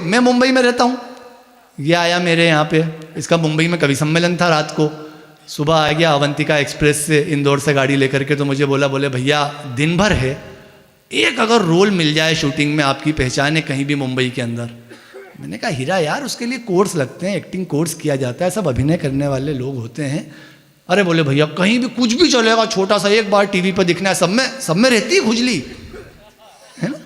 मैं मुंबई में रहता हूँ, ये आया मेरे यहाँ पे, इसका मुंबई में कवि सम्मेलन था रात को, सुबह आ गया अवंतिका एक्सप्रेस से इंदौर से गाड़ी लेकर के, तो मुझे बोले भैया दिन भर है, एक अगर रोल मिल जाए शूटिंग में, आपकी पहचान है कहीं भी मुंबई के अंदर। मैंने कहा हीरा यार उसके लिए कोर्स लगते हैं, एक्टिंग कोर्स किया जाता है, सब अभिनय करने वाले लोग होते हैं। अरे बोले भैया कहीं भी कुछ भी चलेगा, छोटा सा एक बार टीवी पर दिखना है, सब में रहती है खुजली, है ना।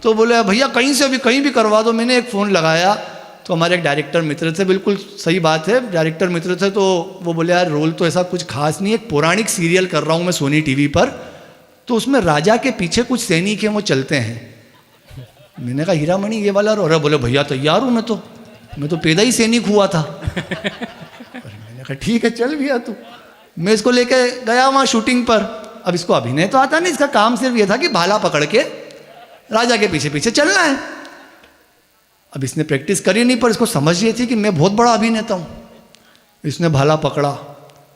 तो बोले भैया कहीं से भी कहीं भी करवा दो। मैंने एक फ़ोन लगाया तो हमारे एक डायरेक्टर मित्र थे, बिल्कुल सही बात है, डायरेक्टर मित्र थे, तो वो बोले यार रोल तो ऐसा कुछ खास नहीं है, एक पौराणिक सीरियल कर रहा हूँ मैं सोनी टीवी पर, तो उसमें राजा के पीछे कुछ सैनिक हैं वो चलते हैं। मैंने कहा हीरामणि ये वाला रो। अरे बोले भैया तैयार हूँ मैं तो पैदा ही सैनिक हुआ था। मैंने कहा ठीक है चल भैया तू। मैं इसको लेके गया वहाँ शूटिंग पर। अब इसको अभिनय तो आता नहीं, इसका काम सिर्फ ये था कि भाला पकड़ के राजा के पीछे पीछे चलना है। अब इसने प्रैक्टिस करी नहीं, पर इसको समझ ये थी कि मैं बहुत बड़ा अभिनेता हूँ। इसने भाला पकड़ा,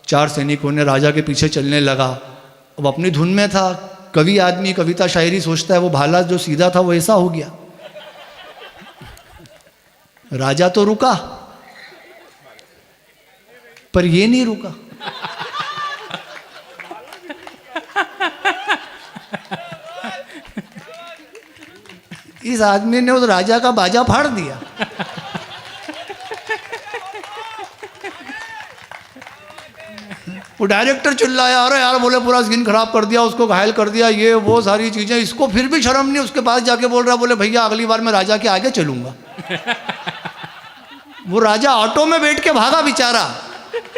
4 सैनिकों ने राजा के पीछे चलने लगा। अब अपनी धुन में था, कवि आदमी कविता शायरी सोचता है, वो भाला जो सीधा था वो ऐसा हो गया। राजा तो रुका पर ये नहीं रुका। इस आदमी ने उस राजा का बाजा फाड़ दिया। वो डायरेक्टर चिल्लाया, अरे यार बोले पूरा स्किन खराब कर दिया, उसको घायल कर दिया, ये वो सारी चीजें। इसको फिर भी शर्म नहीं, उसके पास जाके बोल रहा, बोले भैया अगली बार मैं राजा के आगे चलूंगा। वो राजा ऑटो में बैठ के भागा बेचारा।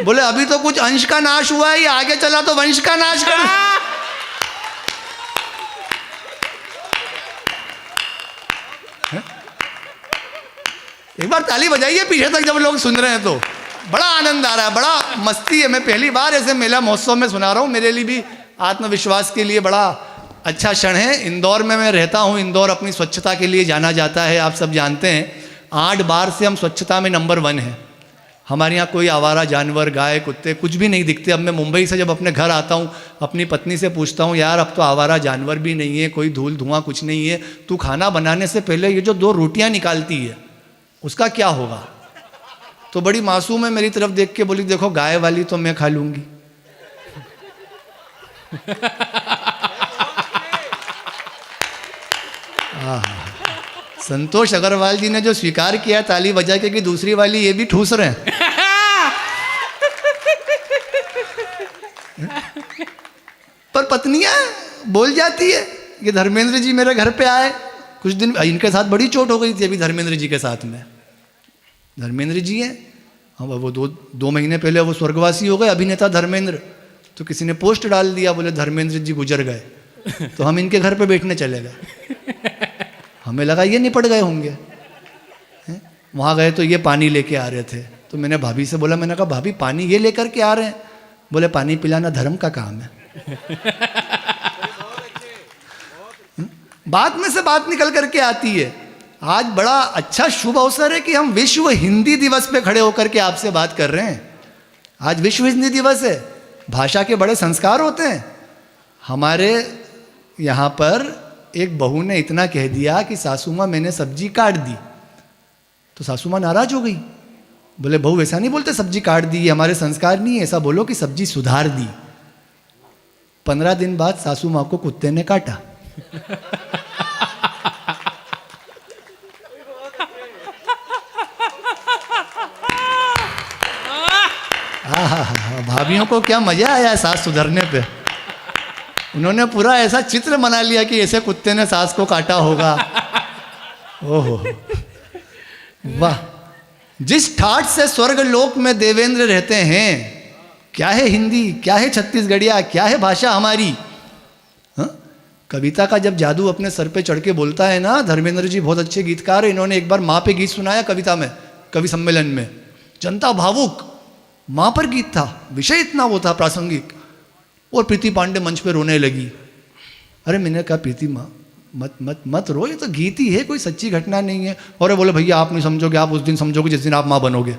बोले अभी तो कुछ अंश का नाश हुआ है, ये आगे चला तो वंश का नाश कर। एक बार ताली बजाइए पीछे तक जब लोग सुन रहे हैं, तो बड़ा आनंद आ रहा है, बड़ा मस्ती है। मैं पहली बार ऐसे मेला महोत्सव में सुना रहा हूँ, मेरे लिए भी आत्मविश्वास के लिए बड़ा अच्छा क्षण है। इंदौर में मैं रहता हूँ, इंदौर अपनी स्वच्छता के लिए जाना जाता है, आप सब जानते हैं। 8 बार से हम स्वच्छता में नंबर 1 हैं। हमारे यहाँ कोई आवारा जानवर, गाय कुत्ते कुछ भी नहीं दिखते। अब मैं मुंबई से जब अपने घर आता हूँ, अपनी पत्नी से पूछता हूँ, यार अब तो आवारा जानवर भी नहीं है, कोई धूल धुआं कुछ नहीं है, तू खाना बनाने से पहले ये जो 2 रोटियाँ निकालती है उसका क्या होगा? तो बड़ी मासूम है, मेरी तरफ देख के बोली, देखो गाय वाली तो मैं खा लूंगी। संतोष अग्रवाल जी ने जो स्वीकार किया ताली बजा के कि दूसरी वाली ये भी ठूस रहे हैं। पर पत्नियां बोल जाती है। ये धर्मेंद्र जी मेरे घर पे आए कुछ दिन, इनके साथ बड़ी चोट हो गई थी अभी धर्मेंद्र जी के साथ में। धर्मेंद्र जी हैं, हाँ वो 2 महीने पहले वो स्वर्गवासी हो गए अभिनेता धर्मेंद्र। तो किसी ने पोस्ट डाल दिया, बोले धर्मेंद्र जी गुजर गए। तो हम इनके घर पे बैठने चले गए। हमें लगा ये निपट गए होंगे। वहाँ गए तो ये पानी लेके आ रहे थे। तो मैंने भाभी से बोला, मैंने कहा भाभी पानी ये लेकर के आ रहे हैं? बोले पानी पिलाना धर्म का काम है। बात में से बात निकल करके आती है। आज बड़ा अच्छा शुभ अवसर है कि हम विश्व हिंदी दिवस पे खड़े होकर के आपसे बात कर रहे हैं। आज विश्व हिंदी दिवस है। भाषा के बड़े संस्कार होते हैं। हमारे यहाँ पर एक बहू ने इतना कह दिया कि सासू माँ मैंने सब्जी काट दी, तो सासू माँ नाराज हो गई। बोले बहू ऐसा नहीं बोलते सब्जी काट दी, ये हमारे संस्कार नहीं है, ऐसा बोलो कि सब्जी सुधार दी। 15 दिन बाद सासू माँ को कुत्ते ने काटा। भाभियों को क्या मजा आया सास सुधरने पे। उन्होंने पूरा ऐसा चित्र बना लिया कि ऐसे कुत्ते ने सास को काटा होगा। ओहो वाह, जिस ठाठ से स्वर्ग लोक में देवेंद्र रहते हैं। क्या है हिंदी, क्या है छत्तीसगढ़िया, क्या है भाषा हमारी। हाँ? कविता का जब जादू अपने सर पे चढ़ के बोलता है ना। धर्मेंद्र जी बहुत अच्छे गीतकार हैं। इन्होंने एक बार माँ पे गीत सुनाया कविता में, कवि सम्मेलन में। जनता भावुक, माँ पर गीत था, विषय इतना वो था प्रासंगिक। और प्रीति पांडे मंच पे रोने लगी। अरे मैंने कहा प्रीति माँ मत मत मत रो, ये तो गीत ही है, कोई सच्ची घटना नहीं है। और बोले भैया आप नहीं समझोगे, आप उस दिन समझोगे जिस दिन आप माँ बनोगे।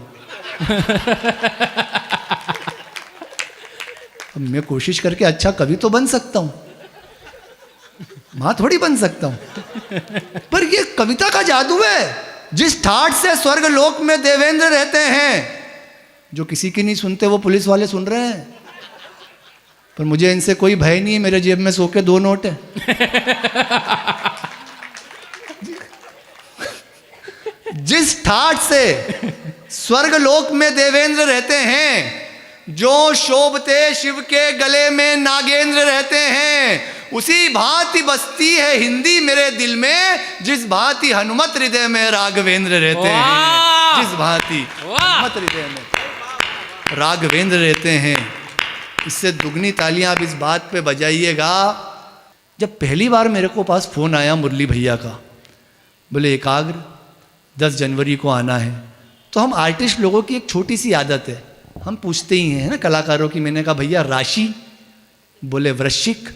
अब मैं कोशिश करके अच्छा कवि तो बन सकता हूँ, माँ थोड़ी बन सकता हूँ। पर ये कविता का जादू है। जिस ठाठ से स्वर्ग लोक में देवेंद्र रहते हैं, जो किसी की नहीं सुनते वो पुलिस वाले सुन रहे हैं, पर मुझे इनसे कोई भय नहीं है, मेरे जेब में 100 के 2 नोट है। जिस ठाठ से स्वर्ग लोक में देवेंद्र रहते हैं, जो शोभते शिव के गले में नागेंद्र रहते हैं, उसी भांति बसती है हिंदी मेरे दिल में, जिस भांति हनुमत हृदय में राघवेंद्र रहते हैं। जिस भांति हनुमत हृदय में राघवेंद्र रहते हैं। इससे दुगनी तालियां आप इस बात पे बजाइएगा। जब पहली बार मेरे को पास फोन आया मुरली भैया का, बोले एकाग्र 10 जनवरी को आना है, तो हम आर्टिस्ट लोगों की एक छोटी सी आदत है, हम पूछते ही हैं ना कलाकारों की। मैंने कहा भैया राशि, बोले वृश्चिक।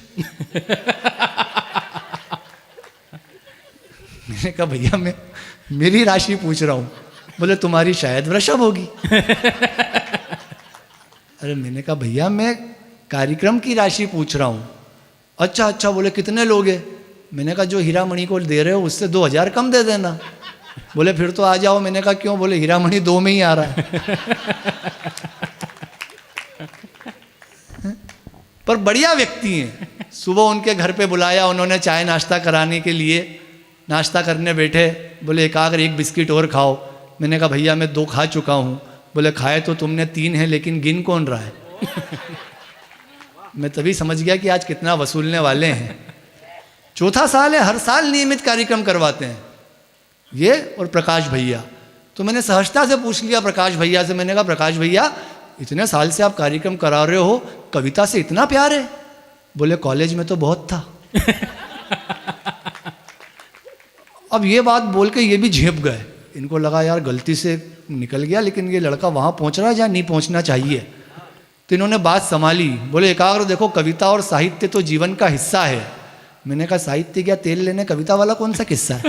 मैंने कहा भैया मैं मेरी राशि पूछ रहा हूं, बोले तुम्हारी शायद वृषभ होगी। अरे मैंने कहा भैया मैं कार्यक्रम की राशि पूछ रहा हूं। अच्छा अच्छा, बोले कितने लोग हैं? मैंने कहा जो हीरामणि को दे रहे हो उससे 2000 कम दे देना। बोले फिर तो आ जाओ। मैंने कहा क्यों? बोले हीरामणि 2 में ही आ रहा है। पर बढ़िया व्यक्ति हैं। सुबह उनके घर पे बुलाया उन्होंने चाय नाश्ता कराने के लिए, नाश्ता करने बैठे, बोले एकाग्र 1 बिस्किट और खाओ। मैंने कहा भैया मैं 2 खा चुका हूँ। बोले खाए तो तुमने 3 है, लेकिन गिन कौन रहा है? मैं तभी समझ गया कि आज कितना वसूलने वाले हैं। 4था साल है, हर साल नियमित कार्यक्रम करवाते हैं ये और प्रकाश भैया। तो मैंने सहजता से पूछ लिया प्रकाश भैया से, मैंने कहा प्रकाश भैया इतने साल से आप कार्यक्रम करा रहे हो, कविता से इतना प्यार है? बोले कॉलेज में तो बहुत था। अब ये बात बोल के ये भी झेप गए। इनको लगा यार गलती से निकल गया, लेकिन ये लड़का वहां पहुंच रहा है जहां नहीं पहुंचना चाहिए। तो इन्होंने बात संभाली, बोले एकाग्र देखो कविता और साहित्य तो जीवन का हिस्सा है। मैंने कहा साहित्य क्या तेल लेने, कविता वाला कौन सा किस्सा है?